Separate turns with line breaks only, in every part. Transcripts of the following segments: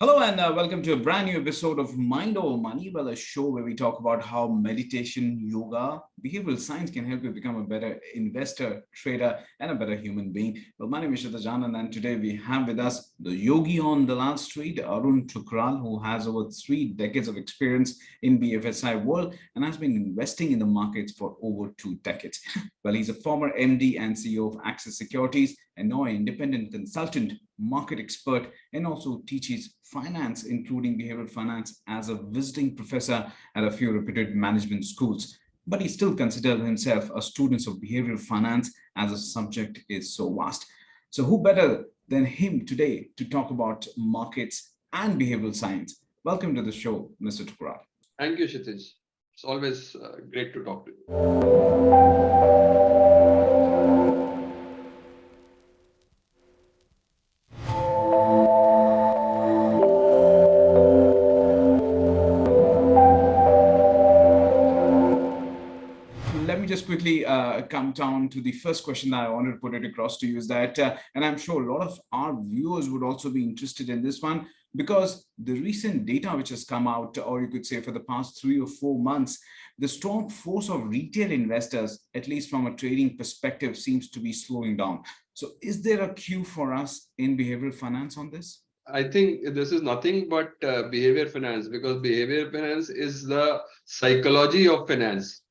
Hello and welcome to a brand new episode of Mind Over Money, well, a show where we talk about how meditation, yoga, behavioral science can help you become a better investor, trader, and a better human being. Well, my name is Shatajan, and today we have with us the yogi on the last street, Arun Thukral, who has over 3 decades of experience in BFSI world and has been investing in the markets for over 2 decades. Well, he's a former MD and CEO of Access Securities and now an independent consultant, market expert, and also teaches finance, including behavioral finance, as a visiting professor at a few reputed management schools. But he still considers himself a student of behavioral finance as the subject is so vast. So who better than him today to talk about markets and behavioral science? Welcome to the show, Mr. Thukral.
Thank you, Kshitij. It's always great to talk to you.
Let me just quickly come down to the first question that I wanted to put it across to you is that, and I'm sure a lot of our viewers would also be interested in this one, because the recent data which has come out, or you could say for the past 3 or 4 months, the strong force of retail investors, at least from a trading perspective, seems to be slowing down. So is there a cue for us in behavioral finance on this?
I think this is nothing but behavior finance, because behavior finance is the psychology of finance.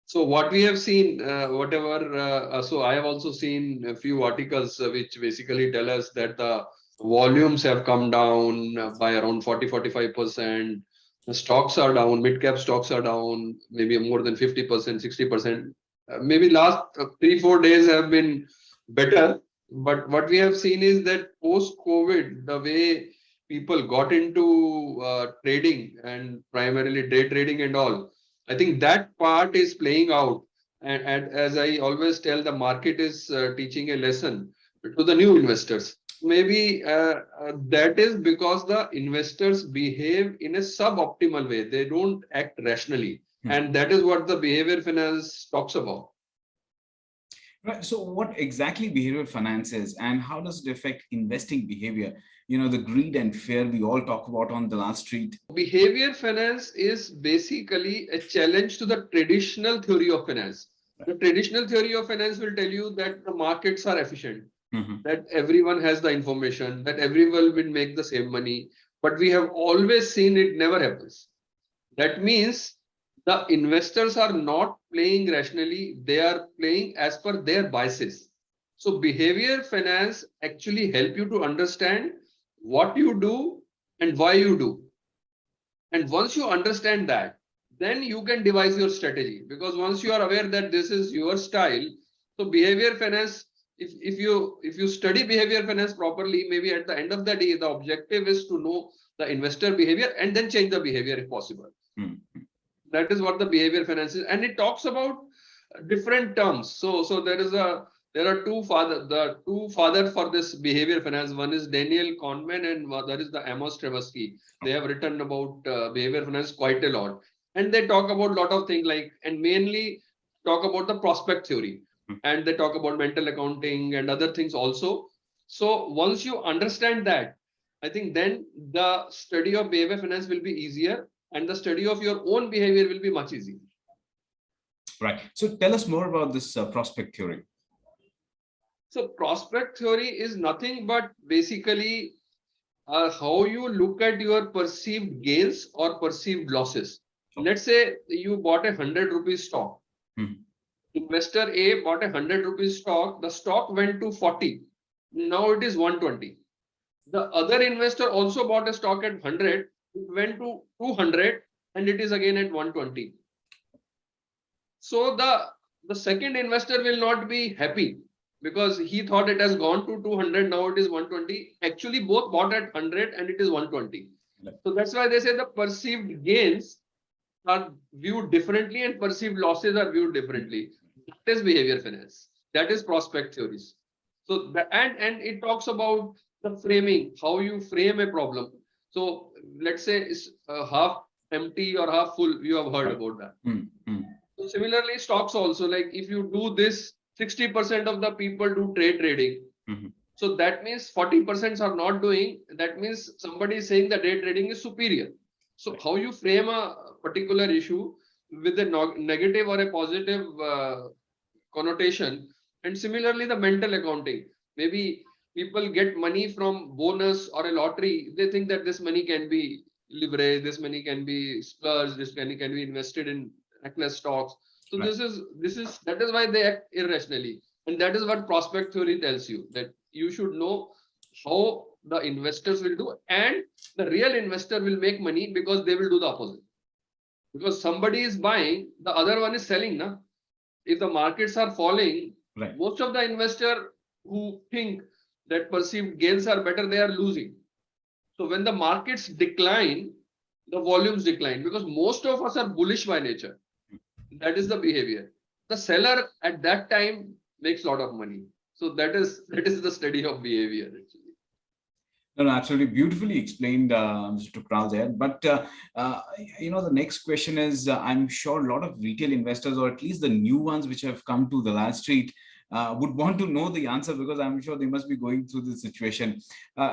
So what we have seen, so I have also seen a few articles which basically tell us that the volumes have come down by around 40-45%. The stocks are down, mid-cap stocks are down, maybe more than 50%, 60%. Maybe last 3-4 days have been better. But what we have seen is that post-COVID, the way people got into trading and primarily day trading and all, I think that part is playing out. And as I always tell, the market is teaching a lesson to the new investors. Maybe that is because the investors behave in a suboptimal way. They don't act rationally. And that is what the behavior finance talks about.
Right. So what exactly behavioral finance is and how does it affect investing behavior? You know, the greed and fear we all talk about on the last street.
Behavior finance is basically a challenge to the traditional theory of finance. The traditional theory of finance will tell you that the markets are efficient, that everyone has the information, that everyone will make the same money. But we have always seen it never happens. That means the investors are not playing rationally, they are playing as per their biases. So behavior finance actually help you to understand what you do and why you do. And once you understand that, then you can devise your strategy. Because once you are aware that this is your style, so behavior finance, if you study behavior finance properly, maybe at the end of the day, the objective is to know the investor behavior and then change the behavior if possible. That is what the behavior finance is, and it talks about different terms. So there are two fathers for this behavior finance. One is Daniel Kahneman and that is the Amos Tversky. They have written about behavior finance quite a lot, and they talk about a lot of things and mainly talk about the prospect theory, and they talk about mental accounting and other things also. So once you understand that, I think then the study of behavior finance will be easier, and the study of your own behavior will be much easier.
Right. So tell us more about this prospect theory.
So prospect theory is nothing but basically how you look at your perceived gains or perceived losses. Let's say you bought a 100 rupees stock. Investor A bought a 100 rupees stock. The stock went to 40. Now it is 120. The other investor also bought a stock at 100. It went to 200 and it is again at 120. So the second investor will not be happy because he thought it has gone to 200, now it is 120. Actually, both bought at 100 and it is 120. So that's why they say the perceived gains are viewed differently and perceived losses are viewed differently. That is behavior finance. That is prospect theories. So and it talks about the framing, how you frame a problem. So let's say it's half empty or half full. You have heard about that. So similarly, stocks also, like if you do this, 60% of the people do trading. So that means 40% are not doing. That means somebody is saying that day trading is superior. So how you frame a particular issue with a negative or a positive connotation, and similarly the mental accounting. Maybe people get money from bonus or a lottery. They think that this money can be leveraged, this money can be splurged, this money can be invested in reckless stocks. So
Right.
that is why they act irrationally. And that is what prospect theory tells you, that you should know how the investors will do, and the real investor will make money because they will do the opposite. Because somebody is buying, the other one is selling. Na? If the markets are falling,
Right.
most of the investor who think that perceived gains are better, they are losing. So when the markets decline, the volumes decline, because most of us are bullish by nature. That is the behavior. The seller at that time makes a lot of money. So that is the study of behavior actually.
No, no, absolutely beautifully explained, Mr. Tukral there. But the next question is, I'm sure a lot of retail investors, or at least the new ones which have come to the last street, would want to know the answer, because I'm sure they must be going through this situation.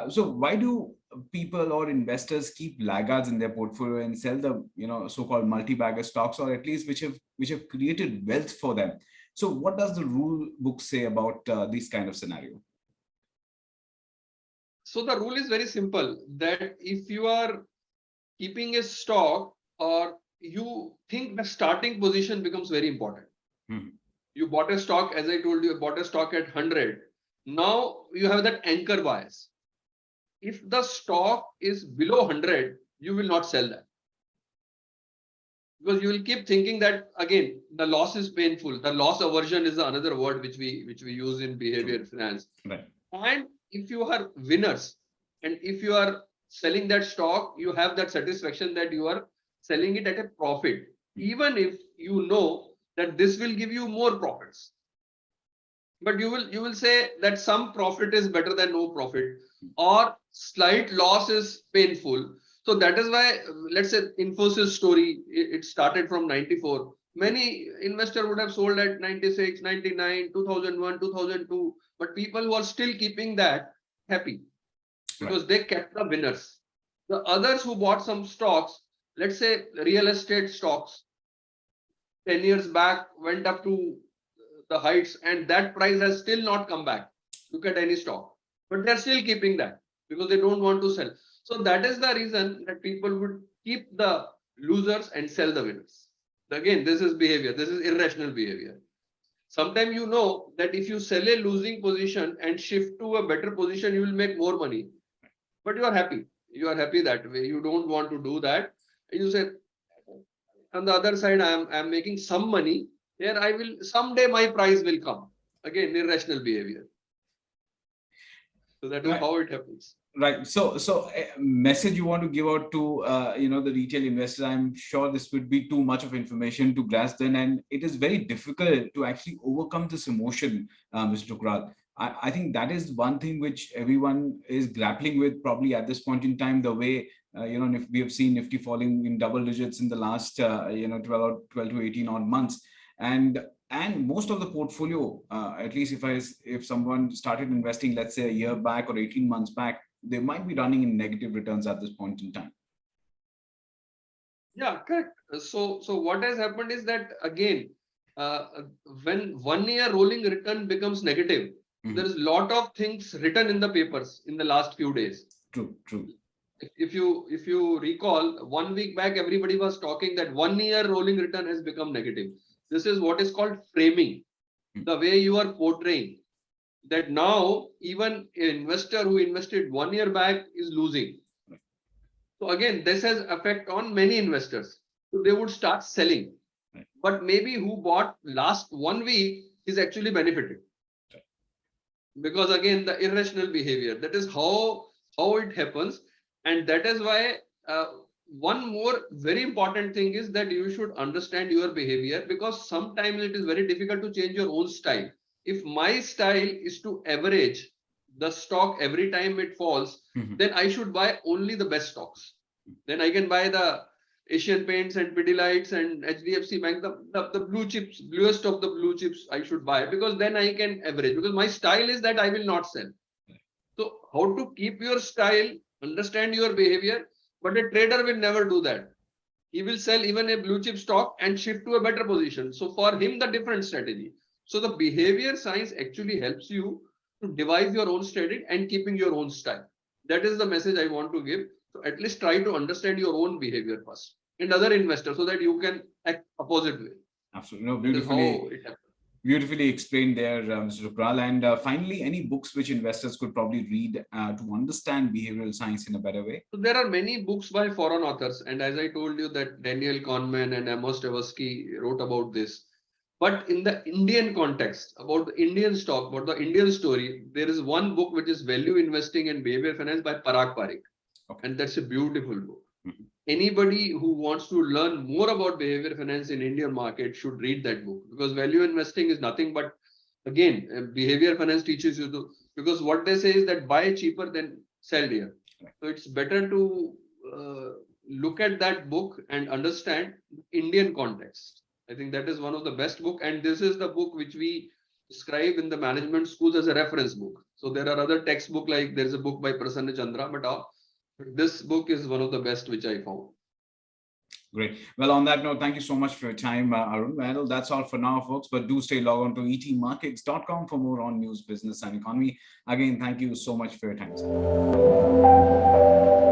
So why do people or investors keep laggards in their portfolio and sell the so-called multi-bagger stocks, or at least which have created wealth for them? So what does the rule book say about this kind of scenario?
So the rule is very simple, that if you are keeping a stock, or you think the starting position becomes very important.
Hmm.
You bought a stock, as I told you, you bought a stock at 100. Now you have that anchor bias. If the stock is below 100, you will not sell that. Because you will keep thinking that, again, the loss is painful. The loss aversion is another word which we use in behavior finance.
Right.
And if you are winners, and if you are selling that stock, you have that satisfaction that you are selling it at a profit, even if you know that this will give you more profits. But you will say that some profit is better than no profit, or slight loss is painful. So that is why, let's say Infosys story, it started from 94. Many investor would have sold at 96, 99, 2001, 2002, but people who are still keeping that happy, because
Right.
they kept the winners. The others who bought some stocks, let's say real estate stocks, 10 years back went up to the heights, and that price has still not come back. Look at any stock, but they're still keeping that because they don't want to sell. So that is the reason that people would keep the losers and sell the winners. Again, this is behavior. This is irrational behavior. Sometimes you know that if you sell a losing position and shift to a better position, you will make more money. But you are happy. You are happy that way. You don't want to do that. You say, on the other side, I am making some money. Here I will, someday my price will come. Again, irrational behavior. So that is
Right.
how it happens.
Right. So a message you want to give out to the retail investors. I'm sure this would be too much of information to grasp then, and it is very difficult to actually overcome this emotion, Mr. Tukral. I think that is one thing which everyone is grappling with probably at this point in time. The way if we have seen Nifty falling in double digits in the last 12 to 18 odd months, and most of the portfolio, at least if someone started investing, let's say a year back or 18 months back, they might be running in negative returns at this point in time.
Yeah, correct. So what has happened is that, again, when 1 year rolling return becomes negative, there is a lot of things written in the papers in the last few days.
True.
If you recall, 1 week back, everybody was talking that 1 year rolling return has become negative. This is what is called framing, the way you are portraying that now even an investor who invested 1 year back is losing. So again, this has effect on many investors. So they would start selling. But maybe who bought last 1 week is actually benefited. Because again, the irrational behavior, that is how it happens. And that is why one more very important thing is that you should understand your behavior, because sometimes it is very difficult to change your own style. If my style is to average the stock every time it falls, then I should buy only the best stocks. Then I can buy the Asian Paints and Pidilites and HDFC Bank, the blue chips, bluest of the blue chips I should buy, because then I can average, because my style is that I will not sell. how to keep your style, understand your behavior, but a trader will never do that. He will sell even a blue chip stock and shift to a better position. So for him, the different strategy. So the behavior science actually helps you to devise your own strategy and keeping your own style. That is the message I want to give. So at least try to understand your own behavior first and other investors so that you can act opposite way.
Absolutely. No,
That is how it happens.
Beautifully explained there, Mr. Thukral. And finally, any books which investors could probably read to understand behavioral science in a better way?
So there are many books by foreign authors, and as I told you that Daniel Kahneman and Amos Tversky wrote about this. But in the Indian context, about the Indian stock, about the Indian story, there is one book which is Value Investing and Behavior Finance by Parag Parikh. Okay. And that's a beautiful book. Mm-hmm. Anybody who wants to learn more about behavior finance in Indian market should read that book, because value investing is nothing but, again, behavior finance teaches you to, because what they say is that buy cheaper than sell dear. So it's better to look at that book and understand Indian context. I think that is one of the best book, and this is the book which we describe in the management schools as a reference book. So there are other textbook, like there's a book by Prasanna Chandra, but this book is one of the best which I found.
Great. Well, on that note, thank you so much for your time, Arun. Well, that's all for now, folks. But do stay logged on to etmarkets.com for more on news, business, and economy. Again, thank you so much for your time, sir.